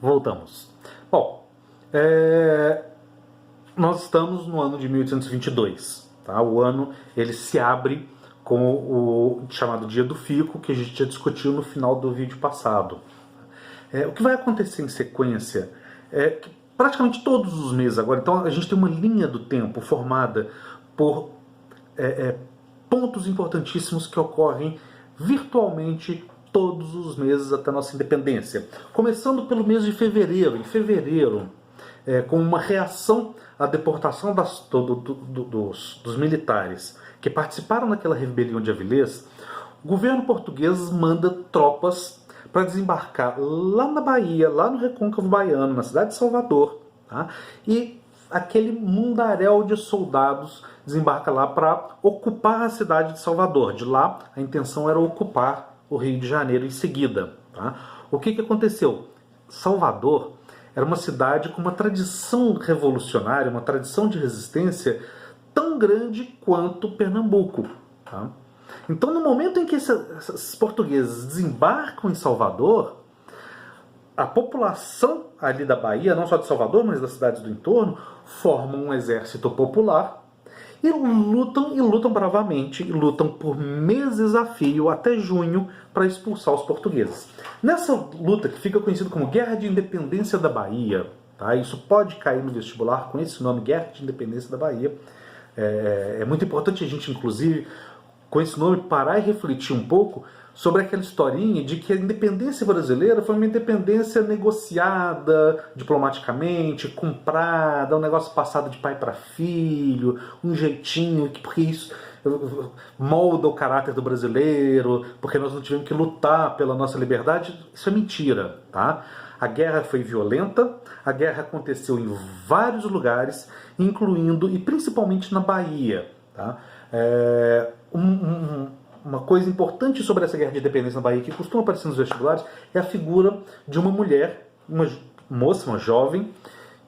Voltamos. Bom, nós estamos no ano de 1822. Tá? O ano ele se abre com o chamado Dia do Fico, que a gente já discutiu no final do vídeo passado. O que vai acontecer em sequência é que praticamente todos os meses agora, então a gente tem uma linha do tempo formada por pontos importantíssimos que ocorrem virtualmente todos os meses até a nossa independência. Começando pelo mês de fevereiro. Em fevereiro, com uma reação à deportação dos militares que participaram daquela rebelião de Avilés, o governo português manda tropas para desembarcar lá na Bahia, lá no Recôncavo Baiano, na cidade de Salvador, tá? E aquele mundaréu de soldados desembarca lá para ocupar a cidade de Salvador. De lá, a intenção era ocupar o Rio de Janeiro em seguida. Tá? O que aconteceu? Salvador era uma cidade com uma tradição revolucionária, uma tradição de resistência tão grande quanto Pernambuco. Tá? Então, no momento em que esses portugueses desembarcam em Salvador, a população ali da Bahia, não só de Salvador, mas das cidades do entorno, formam um exército popular e lutam bravamente, e lutam por meses a fio, até junho, para expulsar os portugueses. Nessa luta, que fica conhecida como Guerra de Independência da Bahia, tá? Isso pode cair no vestibular com esse nome, Guerra de Independência da Bahia. É muito importante a gente, inclusive, com esse nome, parar e refletir um pouco sobre aquela historinha de que a independência brasileira foi uma independência negociada diplomaticamente, comprada, um negócio passado de pai para filho, um jeitinho, porque isso molda o caráter do brasileiro, porque nós não tivemos que lutar pela nossa liberdade. Isso é mentira, tá? A guerra foi violenta, a guerra aconteceu em vários lugares, incluindo e principalmente na Bahia, tá? Uma coisa importante sobre essa guerra de independência na Bahia, que costuma aparecer nos vestibulares, é a figura de uma mulher, uma moça, uma jovem,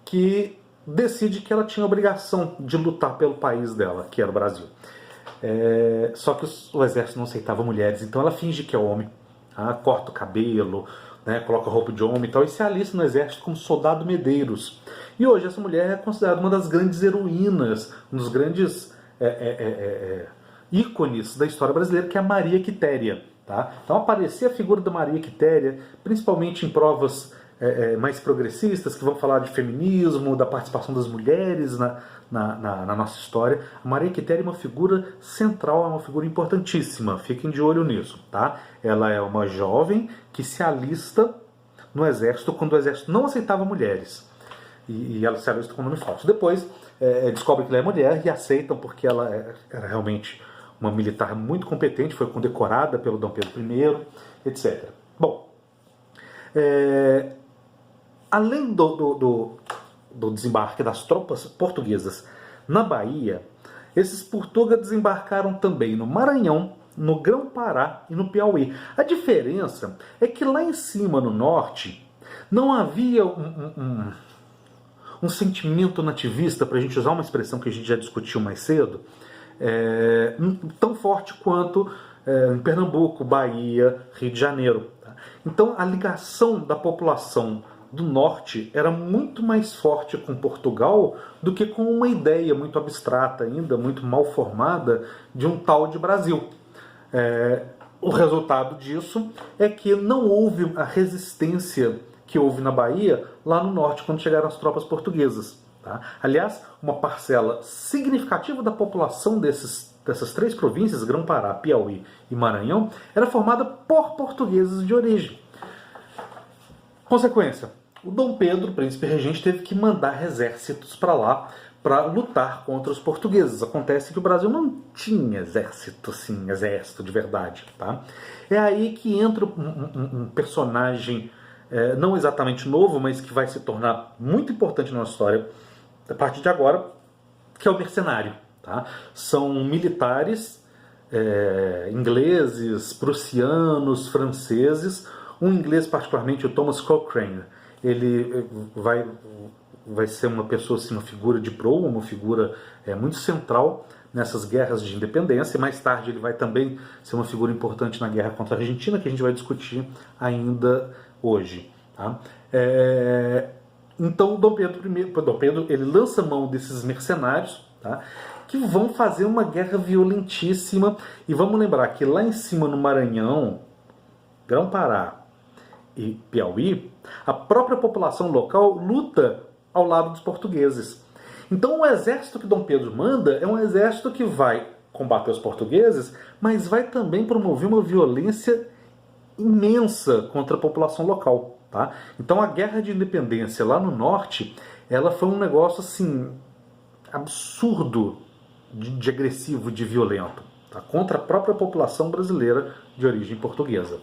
que decide que ela tinha a obrigação de lutar pelo país dela, que era o Brasil. Só que o exército não aceitava mulheres, então ela finge que é homem, tá? Corta o cabelo, né, coloca roupa de homem e tal, e se alista no exército como soldado Medeiros. E hoje essa mulher é considerada uma das grandes heroínas, um dos grandes ícones da história brasileira, que é a Maria Quitéria. Tá? Então aparecer a figura da Maria Quitéria, principalmente em provas mais progressistas, que vão falar de feminismo, da participação das mulheres na nossa história. A Maria Quitéria é uma figura central, é uma figura importantíssima, fiquem de olho nisso. Tá? Ela é uma jovem que se alista no exército quando o exército não aceitava mulheres. E ela se alista com nome falso. Depois descobre que ela é mulher e aceitam porque ela era realmente uma militar muito competente, foi condecorada pelo Dom Pedro I, etc. Bom, além do desembarque das tropas portuguesas na Bahia, esses portugueses desembarcaram também no Maranhão, no Grão-Pará e no Piauí. A diferença é que lá em cima, no norte, não havia um sentimento nativista, para a gente usar uma expressão que a gente já discutiu mais cedo, tão forte quanto em Pernambuco, Bahia, Rio de Janeiro. Tá? Então a ligação da população do norte era muito mais forte com Portugal do que com uma ideia muito abstrata ainda, muito mal formada, de um tal de Brasil. O resultado disso é que não houve a resistência que houve na Bahia, lá no norte, quando chegaram as tropas portuguesas. Tá? Aliás, uma parcela significativa da população dessas três províncias, Grão-Pará, Piauí e Maranhão, era formada por portugueses de origem. Consequência, o Dom Pedro, príncipe regente, teve que mandar exércitos para lá para lutar contra os portugueses. Acontece que o Brasil não tinha exército, assim, exército de verdade. Tá? É aí que entra um personagem não exatamente novo, mas que vai se tornar muito importante na nossa história a partir de agora, que é o mercenário. Tá? São militares ingleses, prussianos, franceses. Um inglês, particularmente, o Thomas Cochrane, ele vai ser uma pessoa, assim, uma figura de proa, uma figura muito central nessas guerras de independência. Mais tarde ele vai também ser uma figura importante na guerra contra a Argentina, que a gente vai discutir ainda hoje. Tá? Então Dom Pedro ele lança mão desses mercenários, tá? Que vão fazer uma guerra violentíssima. E vamos lembrar que lá em cima no Maranhão, Grão-Pará e Piauí, a própria população local luta ao lado dos portugueses. Então o exército que Dom Pedro manda é um exército que vai combater os portugueses, mas vai também promover uma violência imensa contra a população local. Tá? Então a guerra de independência lá no norte, ela foi um negócio assim absurdo de agressivo, de violento, tá? Contra a própria população brasileira de origem portuguesa.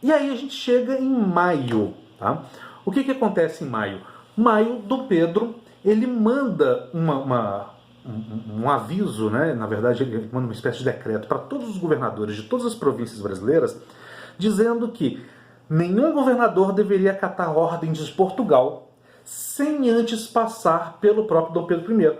E aí a gente chega em maio. Tá? O que acontece em maio? Maio, Dom Pedro ele manda um aviso, né? Na verdade ele manda uma espécie de decreto para todos os governadores de todas as províncias brasileiras, dizendo que nenhum governador deveria acatar ordens de Portugal sem antes passar pelo próprio Dom Pedro I.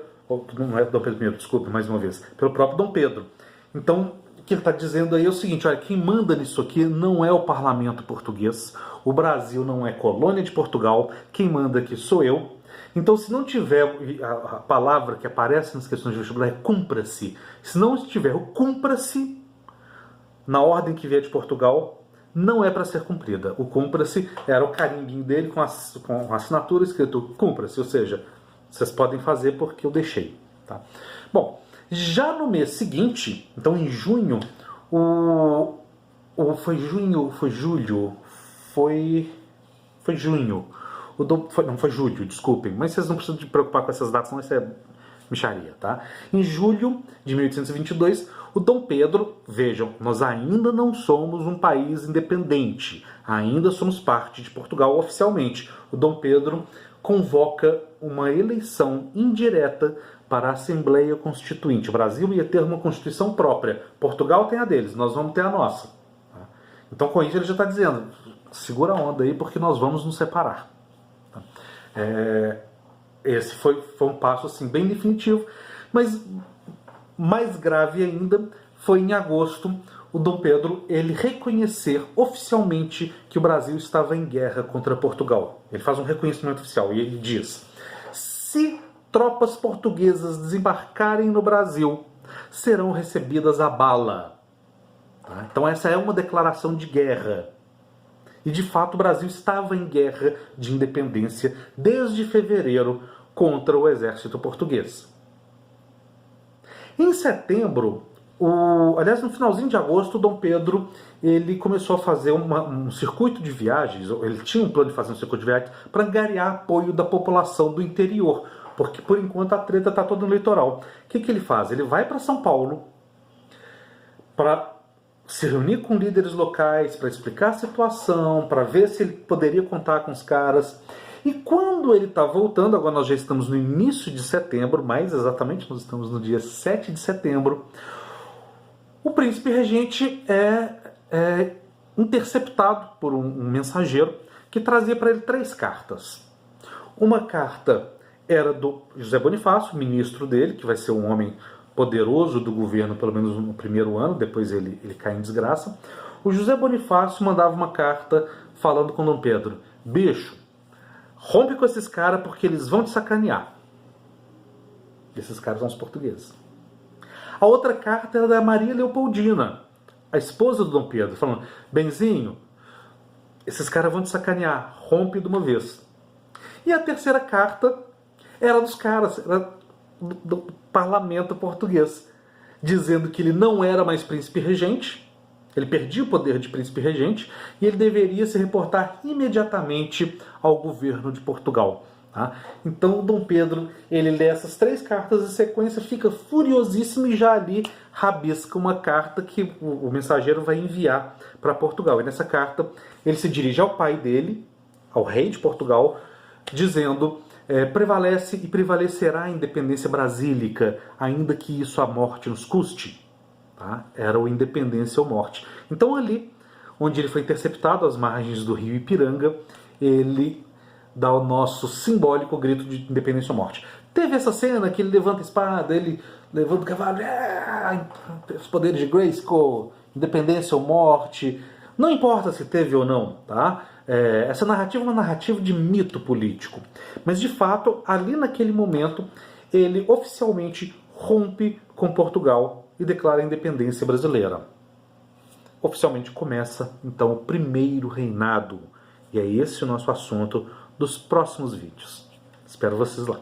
Não é Dom Pedro I, desculpe, mais uma vez. Pelo próprio Dom Pedro. Então, o que ele está dizendo aí é o seguinte, olha, quem manda nisso aqui não é o parlamento português, o Brasil não é colônia de Portugal, quem manda aqui sou eu. Então, se não tiver a palavra que aparece nas questões de vestibular é cumpra-se. Se não estiver o cumpra-se na ordem que vier de Portugal, não é para ser cumprida. O cumpra-se era o carimbinho dele com a assinatura escrito cumpra-se, ou seja, vocês podem fazer porque eu deixei. Tá? Bom, já no mês seguinte, então em junho, foi julho, não foi julho, desculpem, mas vocês não precisam se preocupar com essas datas, não, isso é mixaria, tá? Em julho de 1822, o Dom Pedro, vejam, nós ainda não somos um país independente, ainda somos parte de Portugal oficialmente. O Dom Pedro convoca uma eleição indireta para a Assembleia Constituinte. O Brasil ia ter uma Constituição própria, Portugal tem a deles, nós vamos ter a nossa. Tá? Então com isso ele já está dizendo, segura a onda aí porque nós vamos nos separar. Tá? Esse foi um passo assim, bem definitivo, mas mais grave ainda foi em agosto o Dom Pedro ele reconhecer oficialmente que o Brasil estava em guerra contra Portugal. Ele faz um reconhecimento oficial e ele diz: se tropas portuguesas desembarcarem no Brasil, serão recebidas a bala. Tá? Então essa é uma declaração de guerra. E de fato o Brasil estava em guerra de independência desde fevereiro contra o exército português. Em setembro, aliás, no finalzinho de agosto, Dom Pedro ele começou a fazer um circuito de viagens, ele tinha um plano de fazer um circuito de viagens para angariar apoio da população do interior, porque por enquanto a treta está toda no litoral. O que ele faz? Ele vai para São Paulo para se reunir com líderes locais, para explicar a situação, para ver se ele poderia contar com os caras. E quando ele está voltando, agora nós já estamos no início de setembro, mais exatamente nós estamos no dia 7 de setembro, o príncipe regente é interceptado por um mensageiro que trazia para ele 3 cartas. Uma carta era do José Bonifácio, ministro dele, que vai ser um homem poderoso do governo, pelo menos no primeiro ano, depois ele cai em desgraça. O José Bonifácio mandava uma carta falando com Dom Pedro: bicho, rompe com esses caras porque eles vão te sacanear. Esses caras são os portugueses. A outra carta era da Maria Leopoldina, a esposa do Dom Pedro, falando: Benzinho, esses caras vão te sacanear, rompe de uma vez. E a terceira carta era dos caras, era do parlamento português, dizendo que ele não era mais príncipe regente, ele perdia o poder de príncipe regente e ele deveria se reportar imediatamente ao governo de Portugal. Tá? Então Dom Pedro ele lê essas 3 cartas em sequência, fica furiosíssimo e já ali rabisca uma carta que o mensageiro vai enviar para Portugal. E nessa carta ele se dirige ao pai dele, ao rei de Portugal, dizendo: prevalece e prevalecerá a independência brasílica, ainda que isso a morte nos custe. Tá? Era o independência ou morte. Então ali, onde ele foi interceptado, às margens do rio Ipiranga, ele dá o nosso simbólico grito de independência ou morte. Teve essa cena que ele levanta a espada, ele levanta o cavalo, os poderes de Grayskull, independência ou morte. Não importa se teve ou não, tá? Essa narrativa é uma narrativa de mito político. Mas, de fato, ali naquele momento, ele oficialmente rompe com Portugal e declara a independência brasileira. Oficialmente começa, então, o primeiro reinado. E é esse o nosso assunto dos próximos vídeos. Espero vocês lá.